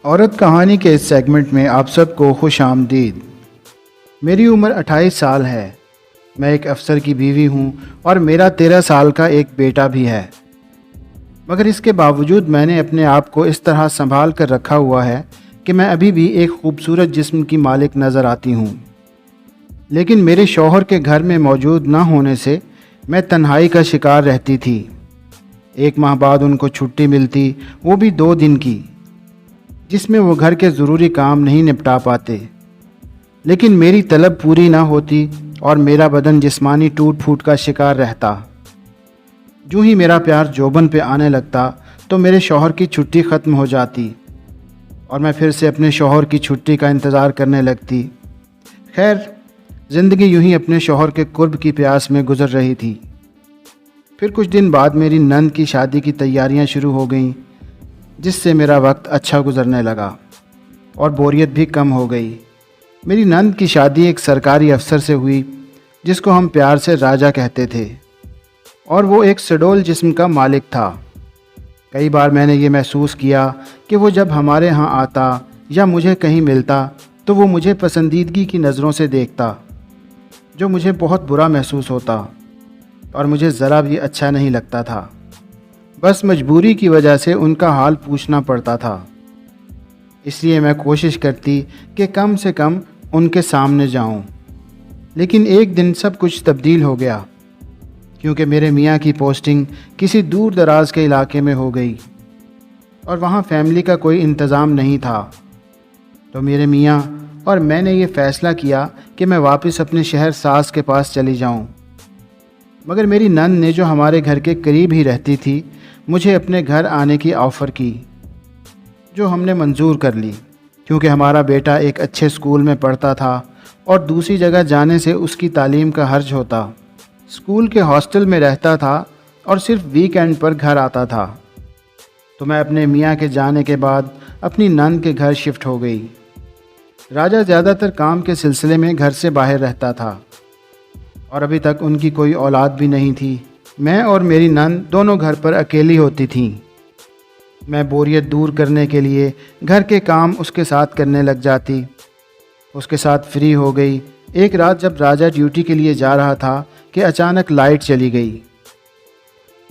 عورت کہانی کے اس سیگمنٹ میں آپ سب کو خوش آمدید۔ میری عمر 28 سال ہے۔ میں ایک افسر کی بیوی ہوں اور میرا 13 سال کا ایک بیٹا بھی ہے، مگر اس کے باوجود میں نے اپنے آپ کو اس طرح سنبھال کر رکھا ہوا ہے کہ میں ابھی بھی ایک خوبصورت جسم کی مالک نظر آتی ہوں۔ لیکن میرے شوہر کے گھر میں موجود نہ ہونے سے میں تنہائی کا شکار رہتی تھی۔ 1 ماہ بعد ان کو چھٹی ملتی، وہ بھی 2 دن کی، جس میں وہ گھر کے ضروری کام نہیں نپٹا پاتے۔ لیکن میری طلب پوری نہ ہوتی اور میرا بدن جسمانی ٹوٹ پھوٹ کا شکار رہتا۔ جو ہی میرا پیار جوبن پہ آنے لگتا تو میرے شوہر کی چھٹی ختم ہو جاتی اور میں پھر سے اپنے شوہر کی چھٹی کا انتظار کرنے لگتی۔ خیر، زندگی یوں ہی اپنے شوہر کے قرب کی پیاس میں گزر رہی تھی۔ پھر کچھ دن بعد میری نند کی شادی کی تیاریاں شروع ہو گئیں، جس سے میرا وقت اچھا گزرنے لگا اور بوریت بھی کم ہو گئی۔ میری نند کی شادی ایک سرکاری افسر سے ہوئی، جس کو ہم پیار سے راجہ کہتے تھے، اور وہ ایک سڈول جسم کا مالک تھا۔ کئی بار میں نے یہ محسوس کیا کہ وہ جب ہمارے ہاں آتا یا مجھے کہیں ملتا تو وہ مجھے پسندیدگی کی نظروں سے دیکھتا، جو مجھے بہت برا محسوس ہوتا اور مجھے ذرا بھی اچھا نہیں لگتا تھا۔ بس مجبوری کی وجہ سے ان کا حال پوچھنا پڑتا تھا، اس لیے میں کوشش کرتی کہ کم سے کم ان کے سامنے جاؤں۔ لیکن ایک دن سب کچھ تبدیل ہو گیا، کیونکہ میرے میاں کی پوسٹنگ کسی دور دراز کے علاقے میں ہو گئی اور وہاں فیملی کا کوئی انتظام نہیں تھا۔ تو میرے میاں اور میں نے یہ فیصلہ کیا کہ میں واپس اپنے شہر ساس کے پاس چلی جاؤں۔ مگر میری نند نے، جو ہمارے گھر کے قریب ہی رہتی تھی، مجھے اپنے گھر آنے کی آفر کی، جو ہم نے منظور کر لی، کیونکہ ہمارا بیٹا ایک اچھے اسکول میں پڑھتا تھا اور دوسری جگہ جانے سے اس کی تعلیم کا حرج ہوتا۔ اسکول کے ہاسٹل میں رہتا تھا اور صرف ویک اینڈ پر گھر آتا تھا۔ تو میں اپنے میاں کے جانے کے بعد اپنی نند کے گھر شفٹ ہو گئی۔ راجہ زیادہ تر کام کے سلسلے میں گھر سے باہر رہتا تھا اور ابھی تک ان کی کوئی اولاد بھی نہیں تھی۔ میں اور میری نند دونوں گھر پر اکیلی ہوتی تھیں۔ میں بوریت دور کرنے کے لیے گھر کے کام اس کے ساتھ کرنے لگ جاتی، اس کے ساتھ فری ہو گئی۔ ایک رات جب راجہ ڈیوٹی کے لیے جا رہا تھا کہ اچانک لائٹ چلی گئی،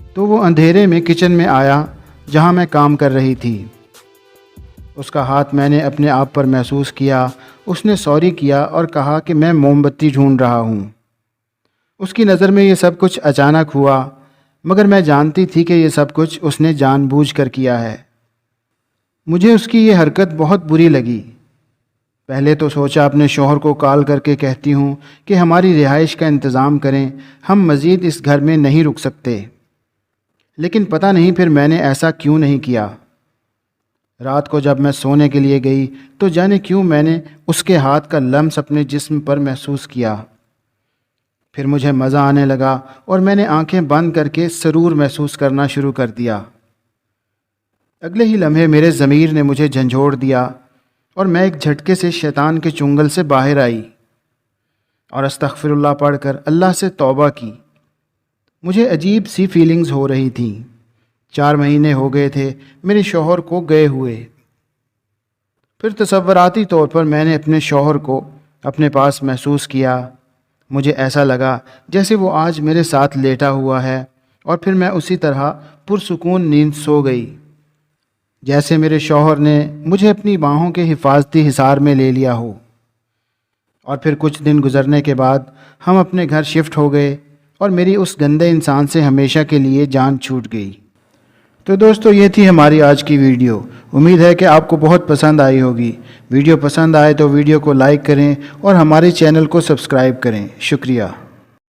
تو وہ اندھیرے میں کچن میں آیا جہاں میں کام کر رہی تھی۔ اس کا ہاتھ میں نے اپنے آپ پر محسوس کیا۔ اس نے سوری کیا اور کہا کہ میں موم بتی ڈھونڈ رہا ہوں۔ اس کی نظر میں یہ سب کچھ اچانک ہوا، مگر میں جانتی تھی کہ یہ سب کچھ اس نے جان بوجھ کر کیا ہے۔ مجھے اس کی یہ حرکت بہت بری لگی۔ پہلے تو سوچا اپنے شوہر کو کال کر کے کہتی ہوں کہ ہماری رہائش کا انتظام کریں، ہم مزید اس گھر میں نہیں رک سکتے۔ لیکن پتہ نہیں پھر میں نے ایسا کیوں نہیں کیا۔ رات کو جب میں سونے کے لیے گئی تو جانے کیوں میں نے اس کے ہاتھ کا لمس اپنے جسم پر محسوس کیا۔ پھر مجھے مزہ آنے لگا اور میں نے آنکھیں بند کر کے سرور محسوس کرنا شروع کر دیا۔ اگلے ہی لمحے میرے ضمیر نے مجھے جھنجھوڑ دیا اور میں ایک جھٹکے سے شیطان کے چنگل سے باہر آئی اور استغفر اللہ پڑھ کر اللہ سے توبہ کی۔ مجھے عجیب سی فیلنگز ہو رہی تھیں۔ 4 مہینے ہو گئے تھے میرے شوہر کو گئے ہوئے۔ پھر تصوراتی طور پر میں نے اپنے شوہر کو اپنے پاس محسوس کیا۔ مجھے ایسا لگا جیسے وہ آج میرے ساتھ لیٹا ہوا ہے، اور پھر میں اسی طرح پرسکون نیند سو گئی، جیسے میرے شوہر نے مجھے اپنی باہوں کے حفاظتی حصار میں لے لیا ہو۔ اور پھر کچھ دن گزرنے کے بعد ہم اپنے گھر شفٹ ہو گئے اور میری اس گندے انسان سے ہمیشہ کے لیے جان چھوٹ گئی۔ تو دوستو، یہ تھی ہماری آج کی ویڈیو۔ امید ہے کہ آپ کو بہت پسند آئی ہوگی۔ ویڈیو پسند آئے تو ویڈیو کو لائک کریں اور ہمارے چینل کو سبسکرائب کریں۔ شکریہ۔